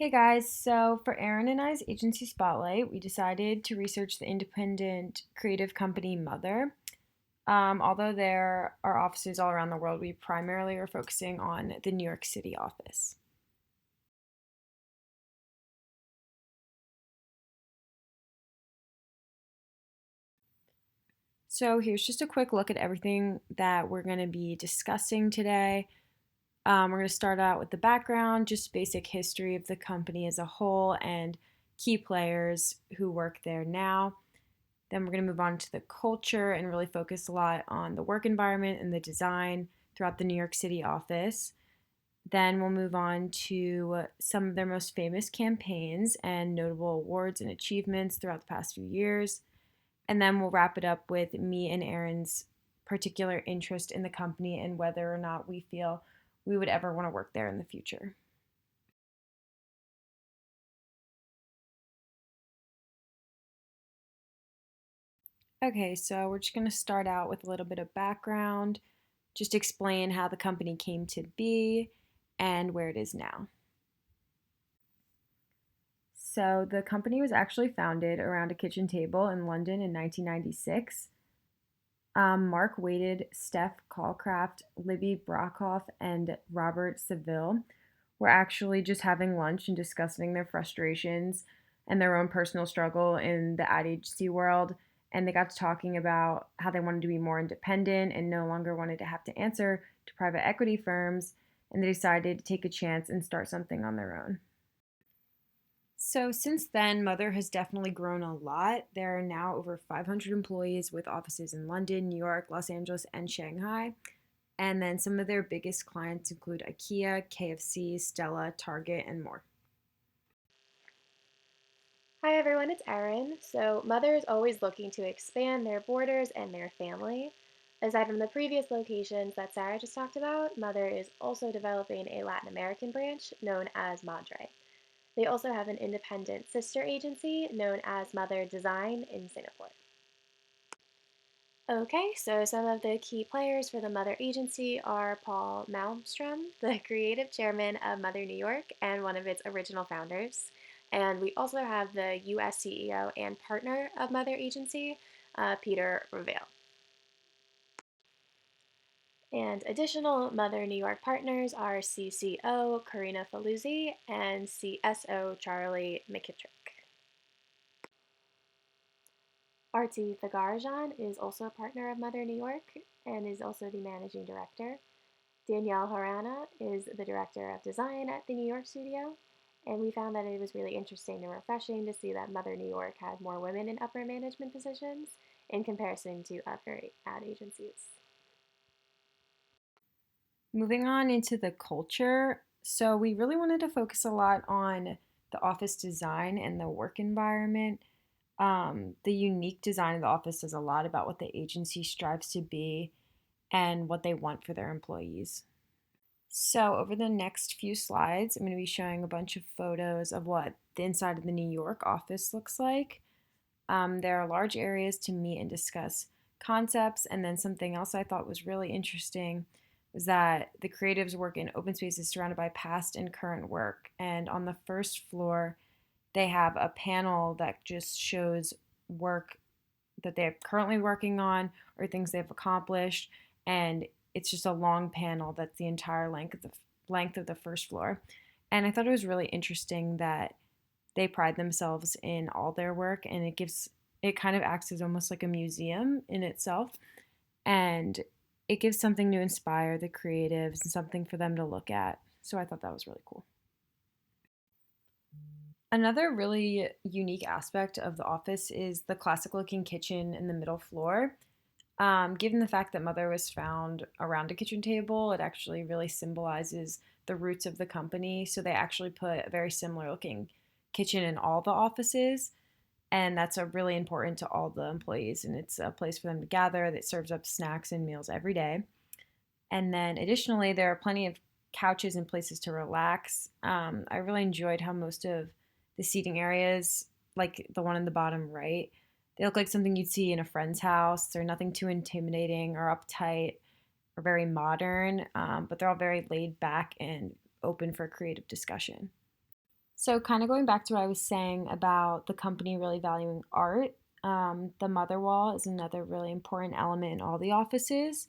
Hey guys, so for Aaron and I's agency spotlight, we decided to research the independent creative company Mother. Although there are offices all around the world, we primarily are focusing on the New York City office. So here's just a quick look at everything that we're going to be discussing today. We're going to start out with the background, just basic history of the company as a whole, and key players who work there now. Then we're going to move on to the culture and really focus a lot on the work environment and the design throughout the New York City office. Then we'll move on to some of their most famous campaigns and notable awards and achievements throughout the past few years. And then we'll wrap it up with me and Aaron's particular interest in the company and whether or not we feel we would ever want to work there in the future. Okay, so we're just going to start out with a little bit of background, just explain how the company came to be and where it is now. So, the company was actually founded around a kitchen table in London in 1996. Mark Waited, Steph Calcraft, Libby Brockhoff, and Robert Seville were actually just having lunch and discussing their frustrations and their own personal struggle in the ad agency world. And they got to talking about how they wanted to be more independent and no longer wanted to have to answer to private equity firms. And they decided to take a chance and start something on their own. So, since then, Mother has definitely grown a lot. There are now over 500 employees with offices in London, New York, Los Angeles, and Shanghai. And then some of their biggest clients include IKEA, KFC, Stella, Target, and more. Hi everyone, it's Erin. So, Mother is always looking to expand their borders and their family. Aside from the previous locations that Sarah just talked about, Mother is also developing a Latin American branch known as Madre. They also have an independent sister agency known as Mother Design in Singapore. Okay, so some of the key players for the Mother Agency are Paul Malmstrom, the creative chairman of Mother New York and one of its original founders. And we also have the US CEO and partner of Mother Agency, Peter Revale. And additional Mother New York partners are CCO Karina Faluzzi and CSO Charlie McKittrick. Arti Thagarajan is also a partner of Mother New York and is also the managing director. Danielle Harana is the director of design at the New York studio, and we found that it was really interesting and refreshing to see that Mother New York had more women in upper management positions in comparison to other ad agencies. Moving on into the culture. So, we really wanted to focus a lot on the office design and the work environment. The unique design of the office says a lot about what the agency strives to be and what they want for their employees. So, over the next few slides, I'm going to be showing a bunch of photos of what the inside of the New York office looks like. There are large areas to meet and discuss concepts, and then something else I thought was really interesting was that the creatives work in open spaces surrounded by past and current work. And on the first floor, they have a panel that just shows work that they're currently working on or things they've accomplished, and it's just a long panel that's the entire length of the first floor. And I thought it was really interesting that they pride themselves in all their work, and it kind of acts as almost like a museum in itself, and it gives something to inspire the creatives and something for them to look at. So I thought that was really cool. Another really unique aspect of the office is the classic looking kitchen in the middle floor. Given the fact that Mother was found around a kitchen table, it actually really symbolizes the roots of the company. So they actually put a very similar looking kitchen in all the offices. And that's a really important to all the employees. And it's a place for them to gather that serves up snacks and meals every day. And then additionally, there are plenty of couches and places to relax. I really enjoyed how most of the seating areas, like the one in the bottom right, they look like something you'd see in a friend's house. They're nothing too intimidating or uptight or very modern, but they're all very laid back and open for creative discussion. So, kind of going back to what I was saying about the company really valuing art, the mother wall is another really important element in all the offices.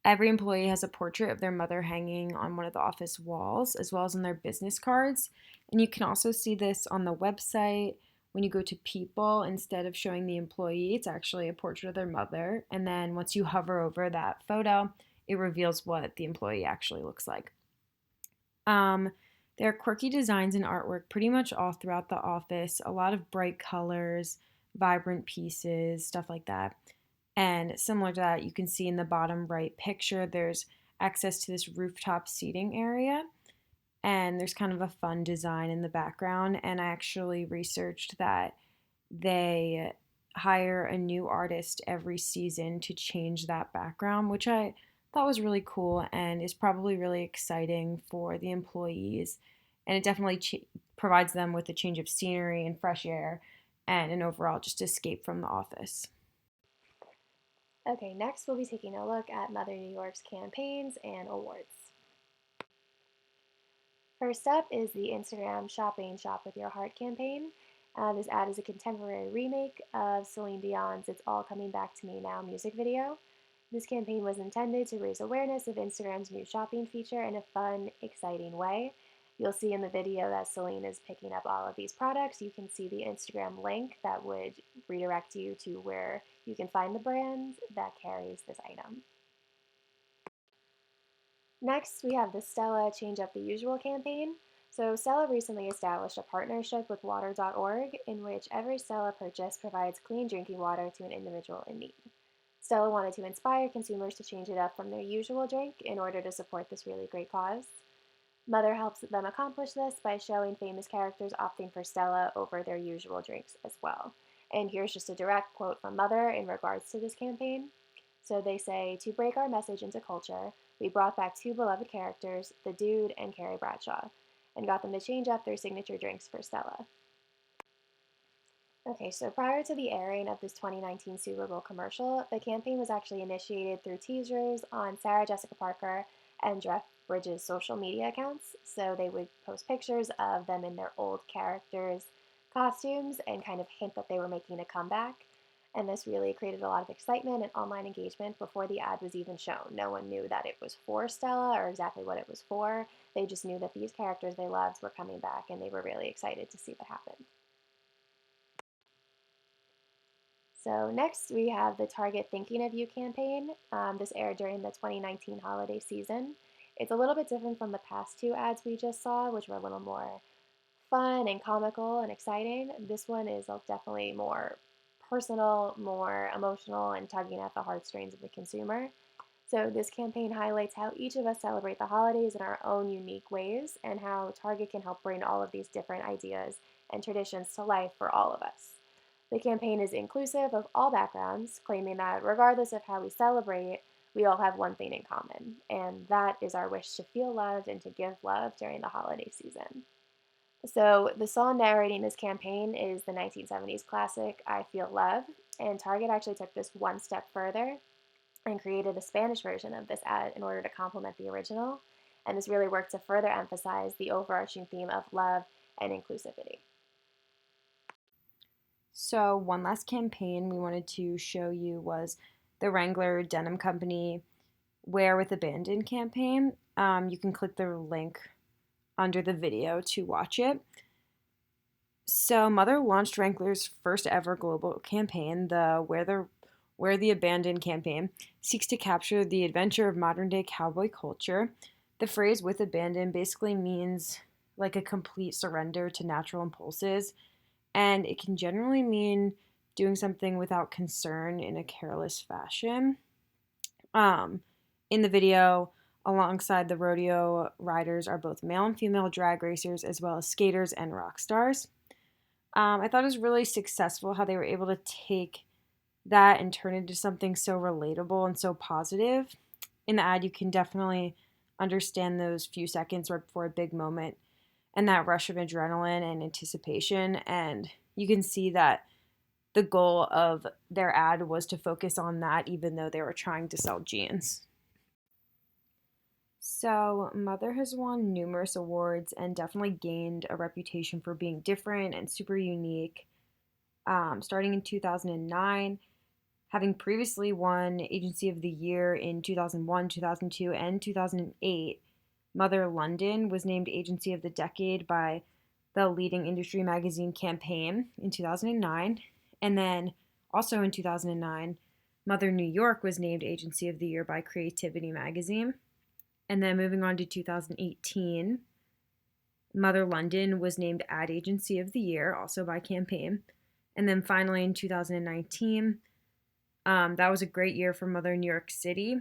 Every employee has a portrait of their mother hanging on one of the office walls, as well as on their business cards. And you can also see this on the website. When you go to people, instead of showing the employee, it's actually a portrait of their mother. And then once you hover over that photo, it reveals what the employee actually looks like. Um, there are quirky designs and artwork pretty much all throughout the office, a lot of bright colors, vibrant pieces, stuff like that. And similar to that, you can see in the bottom right picture, there's access to this rooftop seating area. And there's kind of a fun design in the background. And I actually researched that they hire a new artist every season to change that background, which I thought was really cool and is probably really exciting for the employees. And it definitely provides them with a change of scenery and fresh air and an overall just escape from the office. Okay, next we'll be taking a look at Mother New York's campaigns and awards. First up is the Instagram Shopping Shop with Your Heart campaign. This ad is a contemporary remake of Celine Dion's It's All Coming Back to Me Now music video. This campaign was intended to raise awareness of Instagram's new shopping feature in a fun, exciting way. You'll see in the video that Celine is picking up all of these products. You can see the Instagram link that would redirect you to where you can find the brand that carries this item. Next, we have the Stella Change Up the Usual campaign. So, Stella recently established a partnership with water.org in which every Stella purchase provides clean drinking water to an individual in need. Stella wanted to inspire consumers to change it up from their usual drink in order to support this really great cause. Mother helps them accomplish this by showing famous characters opting for Stella over their usual drinks as well. And here's just a direct quote from Mother in regards to this campaign. So they say, to break our message into culture, we brought back two beloved characters, the Dude and Carrie Bradshaw, and got them to change up their signature drinks for Stella. Okay, so prior to the airing of this 2019 Super Bowl commercial, the campaign was actually initiated through teasers on Sarah Jessica Parker and Jeff Bridges' social media accounts. So they would post pictures of them in their old characters' costumes and kind of hint that they were making a comeback. And this really created a lot of excitement and online engagement before the ad was even shown. No one knew that it was for Stella or exactly what it was for. They just knew that these characters they loved were coming back, and they were really excited to see what happened. So next we have the Target Thinking of You campaign. This aired during the 2019 holiday season. It's a little bit different from the past two ads we just saw, which were a little more fun and comical and exciting. This one is definitely more personal, more emotional, and tugging at the heartstrings of the consumer. So this campaign highlights how each of us celebrate the holidays in our own unique ways and how Target can help bring all of these different ideas and traditions to life for all of us. The campaign is inclusive of all backgrounds, claiming that regardless of how we celebrate, we all have one thing in common, and that is our wish to feel loved and to give love during the holiday season. So, the song narrating this campaign is the 1970s classic I Feel Love, and Target actually took this one step further and created a Spanish version of this ad in order to complement the original. And this really worked to further emphasize the overarching theme of love and inclusivity. So, one last campaign we wanted to show you was the Wrangler Denim Company Wear with Abandon campaign. You can click the link under the video to watch it. So, Mother launched Wrangler's first ever global campaign, the Wear the Abandon campaign, seeks to capture the adventure of modern day cowboy culture. The phrase with abandon basically means like a complete surrender to natural impulses, and it can generally mean doing something without concern in a careless fashion. Um, in the video, alongside the rodeo riders are both male and female drag racers, as well as skaters and rock stars. I thought it was really successful how they were able to take that and turn it into something so relatable and so positive. In the ad, you can definitely understand those few seconds right before a big moment and that rush of adrenaline and anticipation. And you can see that the goal of their ad was to focus on that, even though they were trying to sell jeans. So, Mother has won numerous awards and definitely gained a reputation for being different and super unique. Starting in 2009, having previously won Agency of the Year in 2001, 2002, and 2008, Mother London was named Agency of the Decade by the leading industry magazine Campaign in 2009. And then also in 2009, Mother New York was named Agency of the Year by Creativity magazine. And then moving on to 2018, Mother London was named Ad Agency of the Year, also by Campaign. And then finally in 2019, that was a great year for Mother New York City.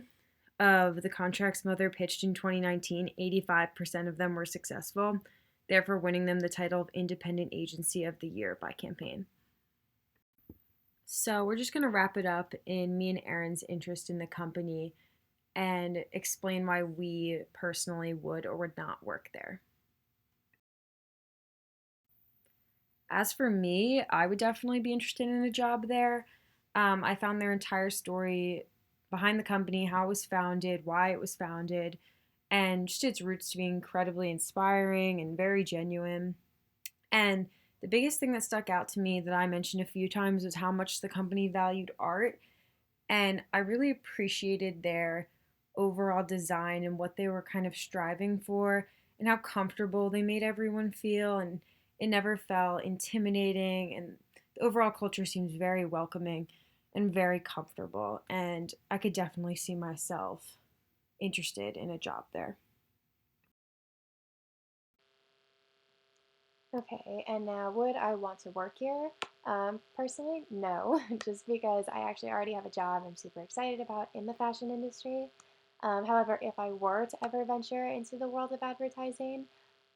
Of the contracts Mother pitched in 2019, 85% of them were successful, therefore winning them the title of Independent Agency of the Year by Campaign. So we're just going to wrap it up in me and Erin's interest in the company and explain why we personally would or would not work there. As for me, I would definitely be interested in a job there. I found their entire story behind the company, how it was founded, why it was founded, and just its roots to be incredibly inspiring and very genuine. And the biggest thing that stuck out to me that I mentioned a few times was how much the company valued art. And I really appreciated their overall design and what they were kind of striving for and how comfortable they made everyone feel. And it never felt intimidating. And the overall culture seems very welcoming and very comfortable. And I could definitely see myself interested in a job there. Okay, and now would I want to work here? Personally, no, just because I actually already have a job I'm super excited about in the fashion industry. However, if I were to ever venture into the world of advertising,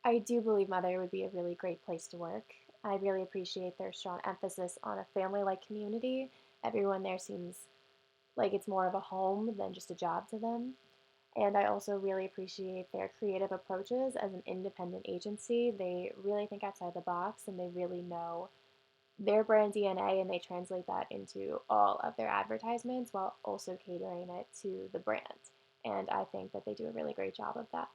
I do believe Mother would be a really great place to work. I really appreciate their strong emphasis on a family like community. Everyone there seems like it's more of a home than just a job to them. And I also really appreciate their creative approaches as an independent agency. They really think outside the box and they really know their brand DNA and they translate that into all of their advertisements while also catering it to the brand. And I think that they do a really great job of that.